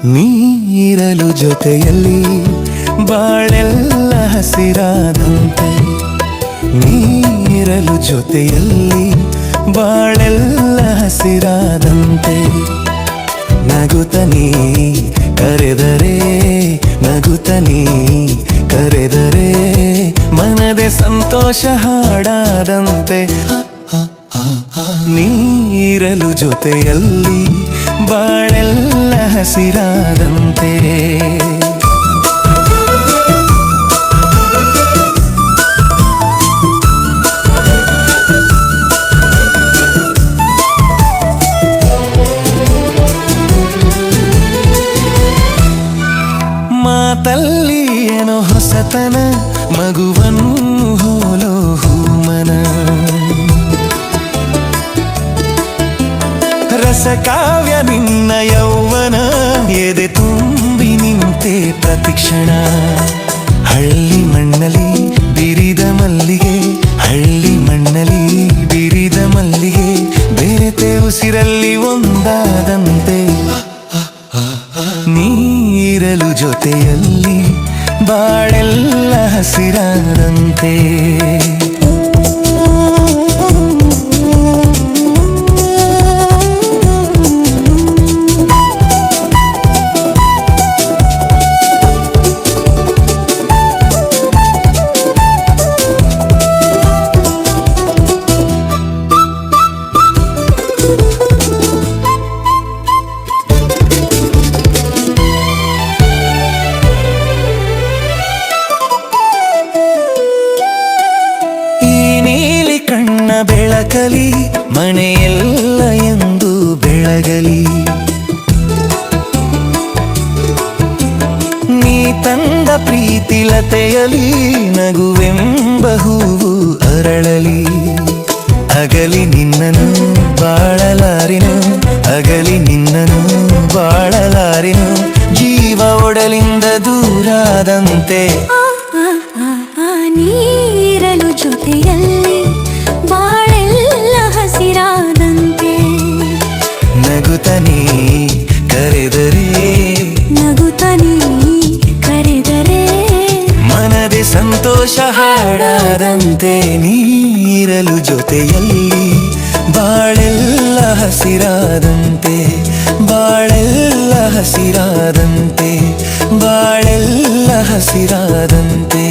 ನೀರಲು ಜೊತೆಯಲ್ಲಿ ಬಾಳೆಲ್ಲ ಹಸಿರಾದಂತೆ, ನೀರಲು ಜೊತೆಯಲ್ಲಿ ಬಾಳೆಲ್ಲ ಹಸಿರಾದಂತೆ. ನಗುತ್ತನೀ ಕರೆದರೆ, ನಗುತ್ತನೀ ಕರೆದರೆ ಮನದೆ ಸಂತೋಷ ಹಾಡಾದಂತೆ. ನೀರಲು ಜೊತೆಯಲ್ಲಿ ಬಾಳೆಲ್ಲ ಹಸಿರಾದಂತೆ. ಮಾತಲ್ಲಿ ಏನೋ ಹೊಸತನ, ಮಗುವನ್ನು ಹೋಲೋ ಹೂಮನ. ರಸಕಾವ್ಯ ನಿನ್ನ ಯೌವನ, ಎದೆ ತುಂಬಿ ನಿಂತೆ ಪ್ರತಿಕ್ಷಣ. ಹಳ್ಳಿ ಮಣ್ಣಲ್ಲಿ ಬಿರಿದ ಮಲ್ಲಿಗೆ, ಹಳ್ಳಿ ಮಣ್ಣಲ್ಲಿ ಬಿರಿದ ಮಲ್ಲಿಗೆ, ಬೆರೆತೆ ಉಸಿರಲ್ಲಿ ಒಂದಾದಂತೆ. ನೀರಲು ಜೊತೆಯಲ್ಲಿ ಬಾಳೆಲ್ಲ ಹಸಿರಾದಂತೆ. ಬೆಳಕಲಿ ಮನೆಯೆಲ್ಲ ಎಂದು ಬೆಳಗಲಿ, ನೀ ತಂದ ಪ್ರೀತಿಲತೆಯಲಿ ನಗುವೆಂಬ ಹೂವು ಅರಳಲಿ. ಅಗಲಿ ನಿನ್ನನು ಬಾಳಲಾರಿನು, ಅಗಲಿ ನಿನ್ನನು ಬಾಳಲಾರಿನು, ಜೀವ ಒಡಲಿಂದ ದೂರಾದಂತೆ. ನೀರಲು ಜೊತೆಯಲ್ಲಿ ಬಾಳೆಲ್ಲ ಹಸಿರಾದಂತೆ. ನಗುತ್ತನೀ ಕರೆದರೆ, ನಗುತ್ತನೀ ಕರೆದರೆ ಮನದೆ ಸಂತೋಷ ಹಾಡಾದಂತೆ. ನೀರಲು ಜೊತೆಯಲ್ಲಿ ಬಾಳೆಲ್ಲ ಹಸಿರಾದಂತೆ, ಬಾಳೆಲ್ಲ ಹಸಿರಾದಂತೆ, ಬಾಳೆಲ್ಲ ಹಸಿರಾದಂತೆ.